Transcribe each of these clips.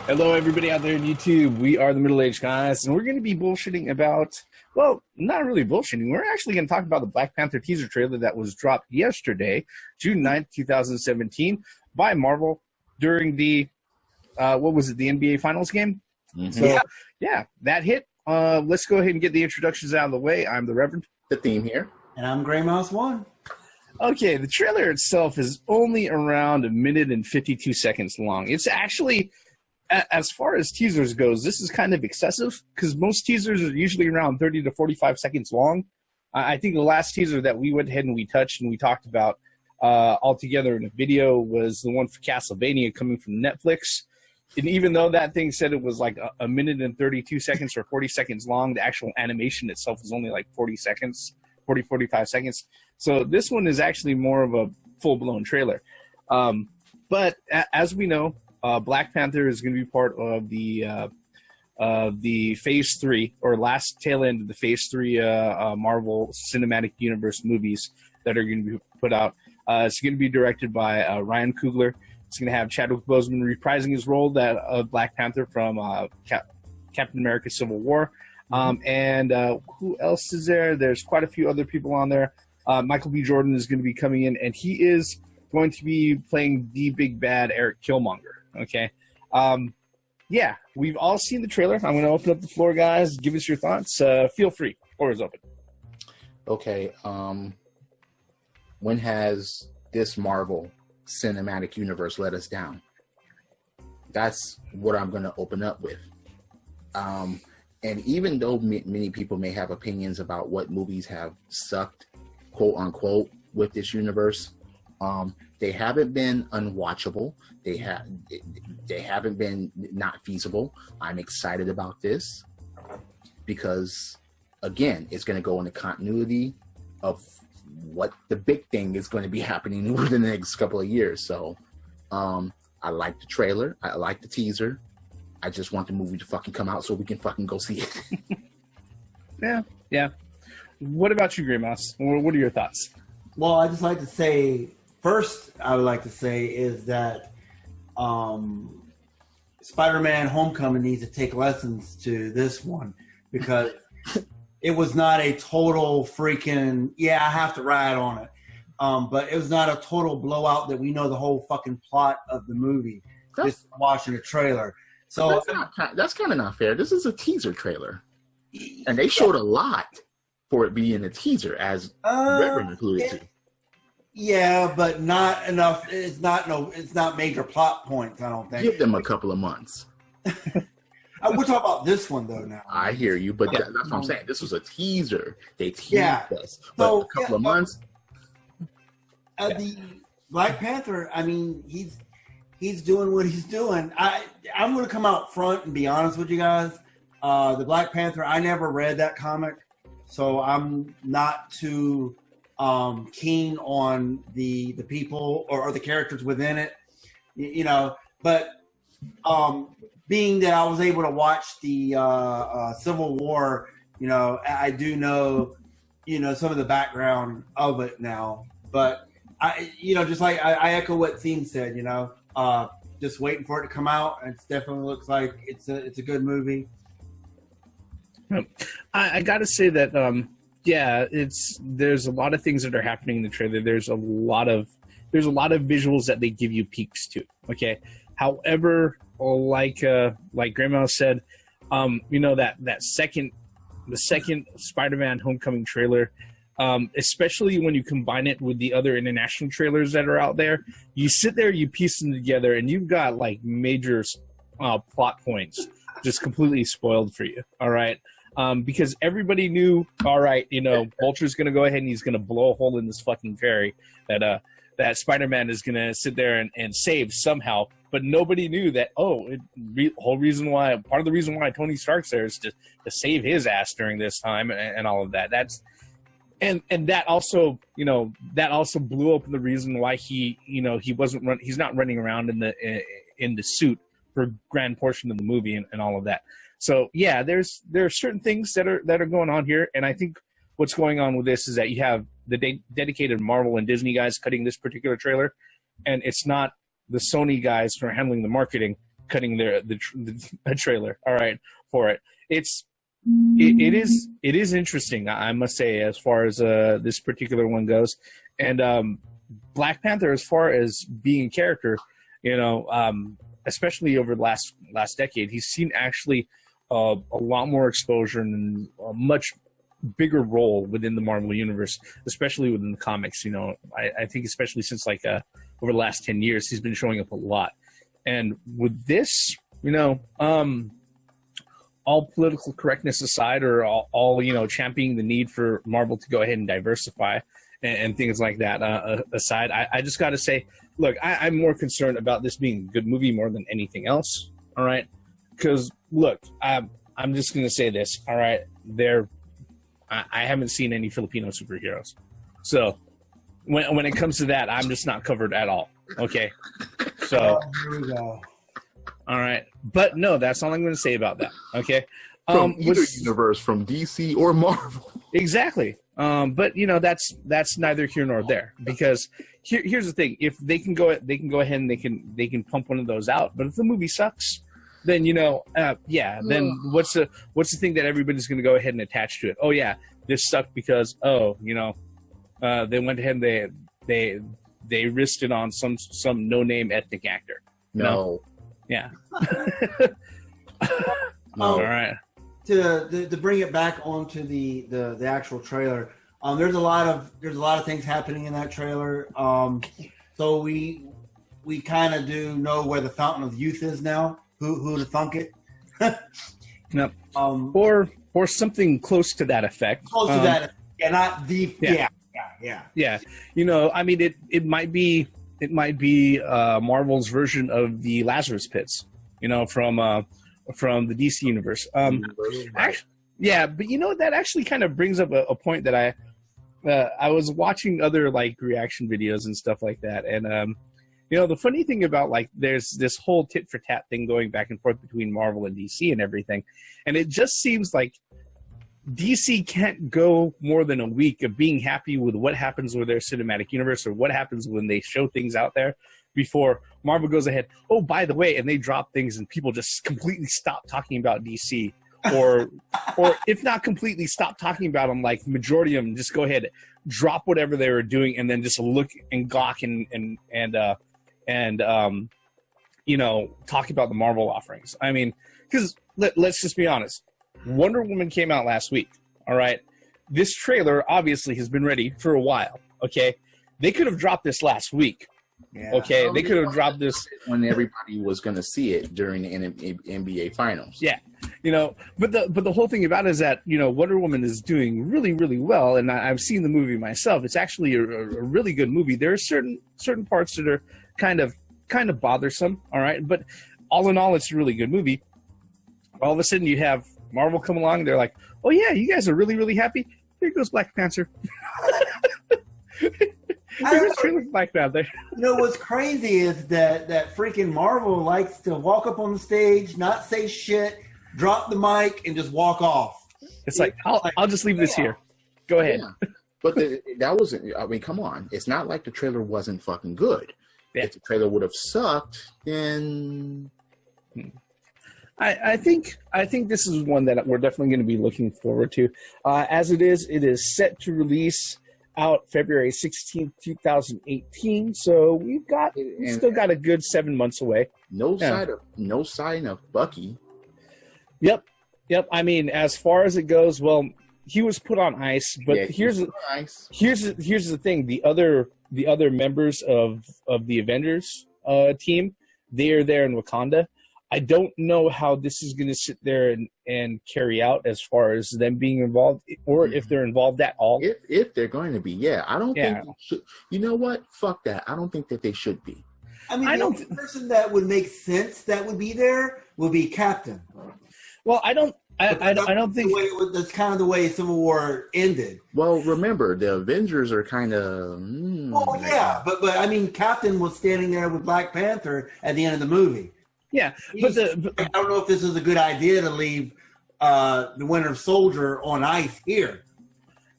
Hello, everybody out there on YouTube. We are the Middle-Aged Guys, and we're going to be bullshitting about, well, not really bullshitting. We're actually going to talk about the Black Panther teaser trailer that was dropped yesterday, June 9th, 2017, by Marvel during the, what was it, the NBA Finals game? So, yeah, that hit. Let's go ahead and get the introductions out of the way. I'm the Reverend. The theme here. And I'm Grey Mouse 1. Okay, the trailer itself is only around 1 minute and 52 seconds long. It's actually, as far as teasers goes, this is kind of excessive because most teasers are usually around 30 to 45 seconds long. I think the last teaser that we went ahead and we touched and we talked about all together in a video was the one for Castlevania coming from Netflix. And even though that thing said it was like 1 minute and 32 seconds or 40 seconds long, the actual animation itself was only like 40 seconds, 45 seconds. So this one is actually more of a full-blown trailer. But as we know, Black Panther is going to be part of the Phase 3, or last tail end of the Phase 3 Marvel Cinematic Universe movies that are going to be put out. It's going to be directed by Ryan Coogler. It's going to have Chadwick Boseman reprising his role of Black Panther from Captain America Civil War. And who else is there? There's quite a few other people on there. Michael B. Jordan is going to be coming in, and he is going to be playing the big bad Eric Killmonger. Okay. Yeah, we've all seen the trailer. I'm going to open up the floor, guys. Give us your thoughts. Feel free. Floor is open. Okay. When has this Marvel Cinematic Universe let us down? That's what I'm going to open up with. And even though many people may have opinions about what movies have sucked, quote unquote, with this universe, they haven't been unwatchable. They haven't been not feasible. I'm excited about this because, again, it's going to go in the continuity of what the big thing is going to be happening within the next couple of years. So I like the trailer. I like the teaser. I just want the movie to fucking come out so we can fucking go see it. Yeah. What about you, Grey Mouse? What are your thoughts? Well, I just like to say, first, I would like to say is that SpiderMan Homecoming needs to take lessons to this one because it was not a total freaking, I have to ride on it. But it was not a total blowout that we know the whole fucking plot of the movie just watching the trailer. So that's kind of not fair. This is a teaser trailer, and they showed a lot for it being a teaser, as Reverend included too. Yeah, but not enough. It's not major plot points. I don't think. Give them a couple of months. We're talking about this one though now. I hear you, but that's what I'm saying. This was a teaser. They teased us, but a couple of months. The Black Panther. I mean, he's doing what he's doing. I'm going to come out front and be honest with you guys. The Black Panther, I never read that comic, so I'm not too keen on the people or the characters within it, you know. But being that I was able to watch the Civil War, you know, I do know, you know, some of the background of it now. But just like I echo what Theme said, you know. Just waiting for it to come out. It definitely looks like it's a good movie. I gotta say that there's a lot of things that are happening in the trailer. There's a lot of visuals that they give you peeks to. Okay, however, like Grey Mouse said, you know, the second Spider-Man Homecoming trailer. Especially when you combine it with the other international trailers that are out there, you sit there, you piece them together, and you've got like major plot points just completely spoiled for you. All right. Because everybody knew, all right, you know, Vulture's going to go ahead and he's going to blow a hole in this fucking ferry that Spider-Man is going to sit there and save somehow. But nobody knew that, part of the reason why Tony Stark's there is to save his ass during this time and all of that. And that also, you know, blew open the reason why he's not running around in the suit for a grand portion of the movie and all of that. So yeah, there are certain things that are going on here, and I think what's going on with this is that you have the dedicated Marvel and Disney guys cutting this particular trailer, and it's not the Sony guys who are handling the marketing cutting a trailer. All right, for it. It is interesting, I must say, as far as this particular one goes. And Black Panther, as far as being a character, especially over the last decade, he's seen actually a lot more exposure and a much bigger role within the Marvel universe, especially within the comics. I think especially since over the last 10 years, he's been showing up a lot. And with this, all political correctness aside, or all championing the need for Marvel to go ahead and diversify and things like that aside, I just got to say, look, I'm more concerned about this being a good movie more than anything else. All right, because look, I'm just going to say this. All right, I haven't seen any Filipino superheroes, so when it comes to that, I'm just not covered at all. Okay, so here we go. All right, but no, that's all I'm going to say about that. Okay, from either universe, from DC or Marvel. Exactly. But that's neither here nor there, because here's the thing: if they can go ahead and they can pump one of those out. But if the movie sucks, then then what's the thing that everybody's going to go ahead and attach to it? Oh yeah, this sucked because they went ahead and they risked it on some no name ethnic actor. No. Yeah. All right. To bring it back onto the actual trailer, there's a lot of things happening in that trailer. So we kind of do know where the Fountain of Youth is now. Who to thunk it? Yep. Or something close to that effect. Close to that. Yeah, not the. Yeah. Yeah. I mean, it might be Marvel's version of the Lazarus Pits, from the DC universe. Actually, yeah, but that actually kind of brings up a point that I was watching other reaction videos and stuff like that, and the funny thing about there's this whole tit for tat thing going back and forth between Marvel and DC and everything, and it just seems like DC can't go more than a week of being happy with what happens with their cinematic universe or what happens when they show things out there before Marvel goes ahead. Oh, by the way, and they drop things and people just completely stop talking about DC, or if not completely stop talking about them, majority of them just go ahead, drop whatever they were doing, and then just look and gawk and talk about the Marvel offerings. I mean, because let's just be honest. Wonder Woman came out last week, all right? This trailer obviously has been ready for a while, okay? They could have dropped this last week, okay? They could have dropped this when everybody was going to see it during the NBA Finals. Yeah, but the whole thing about it is that, Wonder Woman is doing really, really well, and I've seen the movie myself. It's actually a really good movie. There are certain parts that are kind of bothersome, all right? But all in all, it's a really good movie. All of a sudden, you have Marvel come along, they're like, oh yeah, you guys are really, really happy? Here goes Black Panther. Black Panther. What's crazy is that freaking Marvel likes to walk up on the stage, not say shit, drop the mic, and just walk off. It's I'll just leave this here. Go ahead. Yeah. But that wasn't, I mean, come on. It's not like the trailer wasn't fucking good. Yeah. If the trailer would have sucked, then... I think this is one that we're definitely going to be looking forward to. As it is set to release out February 16th, 2018. So we've still got a good 7 months away. No sign of Bucky. Yep. I mean, as far as it goes, well, he was put on ice. But here's the thing: the other members of the Avengers team, they are there in Wakanda. I don't know how this is going to sit there and carry out as far as them being involved, or if they're involved at all. If they're going to be, I don't think they should. You know what? Fuck that. I don't think that they should be. I mean, the only person that would make sense that would be there would be Captain. Well, I don't think that's kind of the way Civil War ended. Well, remember the Avengers are kind of. But I mean, Captain was standing there with Black Panther at the end of the movie. Yeah, but I don't know if this is a good idea to leave the Winter Soldier on ice here.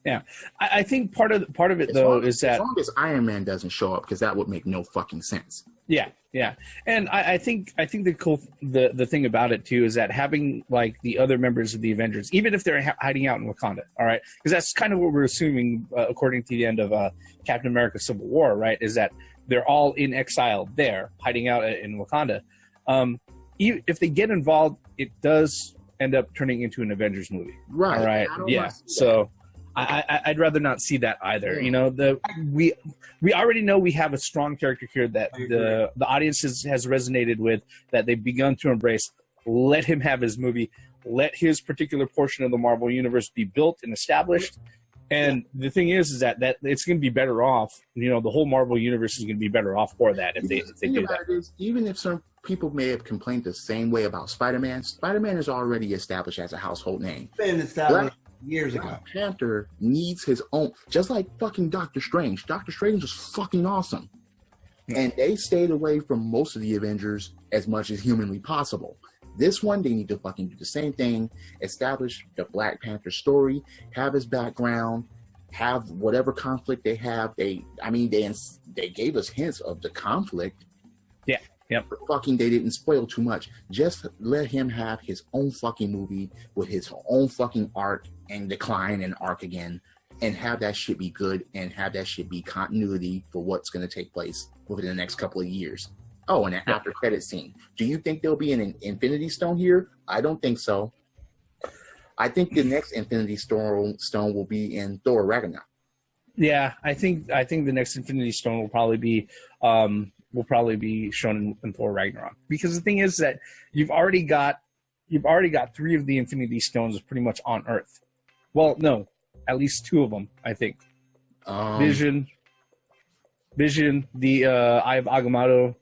Yeah, I think part of it though is that as long as Iron Man doesn't show up, because that would make no fucking sense. Yeah, Yeah, and I think the thing about it too is that having like the other members of the Avengers, even if they're hiding out in Wakanda, all right, because that's kind of what we're assuming according to the end of Captain America: Civil War, right? Is that they're all in exile there, hiding out in Wakanda. If they get involved, it does end up turning into an Avengers movie, Right? All right, yeah. So I'd rather not see that either. You know, we already know we have a strong character here that the audience has resonated with, that they've begun to embrace. Let him have his movie. Let his particular portion of the Marvel Universe be built and established. And the thing is that it's going to be better off. You know, the whole Marvel Universe is going to be better off for that if they do that. Even if some people may have complained the same way about Spider-Man, Spider-Man is already established as a household name. Been established years ago. Black Panther needs his own, just like fucking Doctor Strange. Doctor Strange is fucking awesome. And they stayed away from most of the Avengers as much as humanly possible. This one, they need to fucking do the same thing, establish the Black Panther story, have his background, have whatever conflict they have. They gave us hints of the conflict. Yeah. Yep. Fucking, they didn't spoil too much. Just let him have his own fucking movie with his own fucking arc and decline and arc again, and have that shit be good and have that shit be continuity for what's going to take place within the next couple of years. Oh, and an after credit scene. Do you think there'll be an Infinity Stone here? I don't think so. I think the next Infinity Stone will be in Thor Ragnarok. Yeah, I think the next Infinity Stone will probably be shown in Thor Ragnarok, because the thing is that you've already got 3 of the Infinity Stones pretty much on Earth. Well, no, at least 2 of them, I think. Vision, the Eye of Agamotto,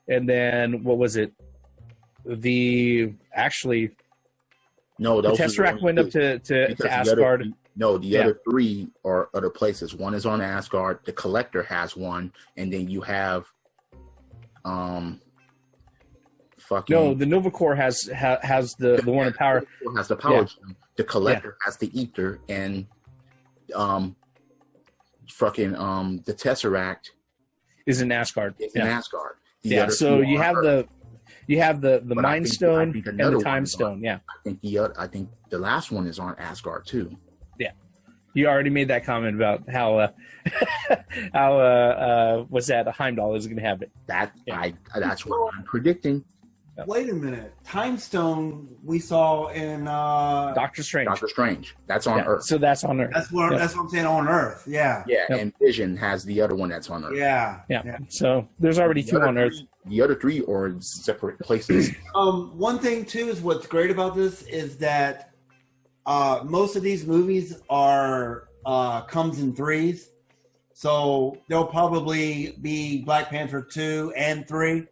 and then what was it? The Tesseract went up to Asgard. The other 3 are other places. One is on Asgard. The Collector has one, and then you have the Nova Corps has the one in power. Has the power gem. The Collector has the Ether, and the Tesseract is in Asgard. In Asgard. So you have the Mind Stone and the Time Stone. I think the last one is on Asgard too. Yeah, you already made that comment about how what's that? Heimdall is going to have it. That's what I'm predicting. Wait a minute. Time Stone we saw in Doctor Strange. Doctor Strange. That's on Earth. So that's on Earth. That's what I'm saying, on Earth. Yeah. Yeah, and Vision has the other one that's on Earth. Yeah. So there's already 2 on Earth. The other 3 are in separate places. One thing too is what's great about this is that most of these movies are comes in 3s. So there'll probably be Black Panther 2 and 3.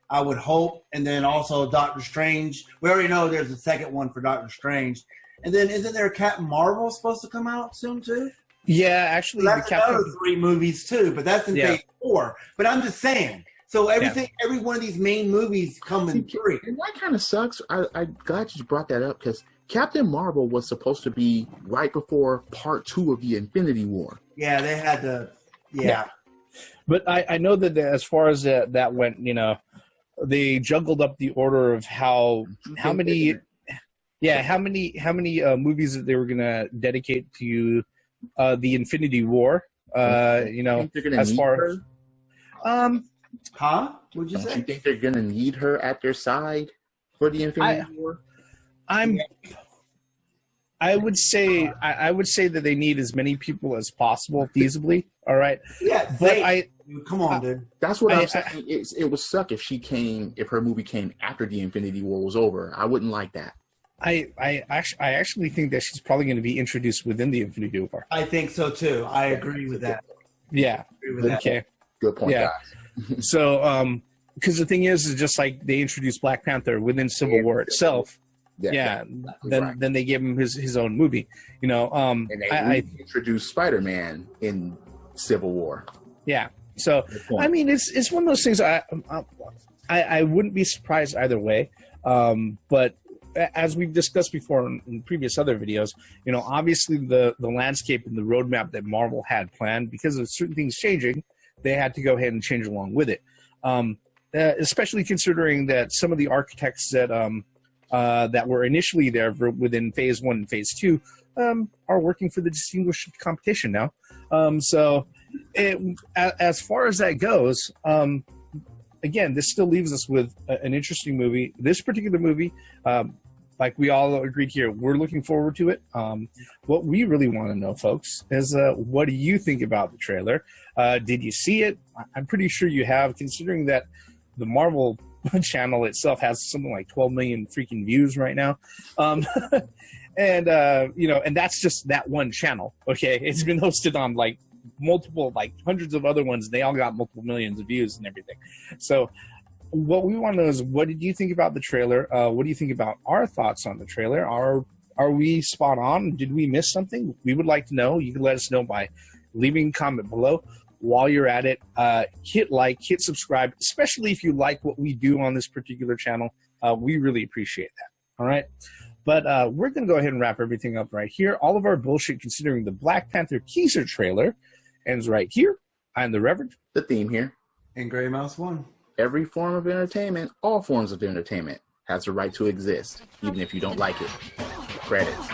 I would hope, and then also Doctor Strange. We already know there's a second one for Doctor Strange, and then isn't there Captain Marvel supposed to come out soon too? Yeah, actually, so that's another 3 movies too, but that's in phase 4. But I'm just saying, so every one of these main movies come in 3. And that kind of sucks. I'm glad you brought that up, because Captain Marvel was supposed to be right before Part 2 of the Infinity War. Yeah, they had to. Yeah. But I know that as far as that went, you know, they juggled up the order of how many movies that they were going to dedicate to the Infinity War. You know, as far as What'd you say? Don't you think they're going to need her at their side for the Infinity War? I would say that they need as many people as possible, feasibly. All right. Yeah, but come on, dude. That's what I'm saying. It would suck if her movie came after the Infinity War was over. I wouldn't like that. I actually think that she's probably going to be introduced within the Infinity War. I think so too. I agree with that. Yeah. Okay. Good point, guys. So, because the thing is just like they introduced Black Panther within Civil War itself. Then they gave him his own movie. You know, and they introduced Spider-Man in Civil War. Yeah. So I mean, it's one of those things. I wouldn't be surprised either way. But as we've discussed before in previous other videos, you know, obviously the landscape and the roadmap that Marvel had planned, because of certain things changing, they had to go ahead and change along with it. especially considering that some of the architects that that were initially there within Phase 1 and Phase 2 are working for the Distinguished Competition now. As far as that goes, again, this still leaves us with an interesting movie. This particular movie, like we all agreed here, we're looking forward to it. What we really want to know, folks, is what do you think about the trailer? Did you see it? I'm pretty sure you have, considering that the Marvel channel itself has something like 12 million freaking views right now. And that's just that one channel. Okay. It's been hosted on like multiple, like hundreds of other ones. They all got multiple millions of views and everything. So what we want to know is, what did you think about the trailer? What do you think about our thoughts on the trailer? Are we spot on? Did we miss something? We would like to know. You can let us know by leaving a comment below. While you're at it, hit like, hit subscribe, especially if you like what we do on this particular channel. We really appreciate that. All right. But we're going to go ahead and wrap everything up right here. All of our bullshit considering the Black Panther teaser trailer ends right here. I'm the Reverend. The theme here. And Gray Mouse 1. Every form of entertainment, all forms of entertainment, has the right to exist, even if you don't like it. Credits.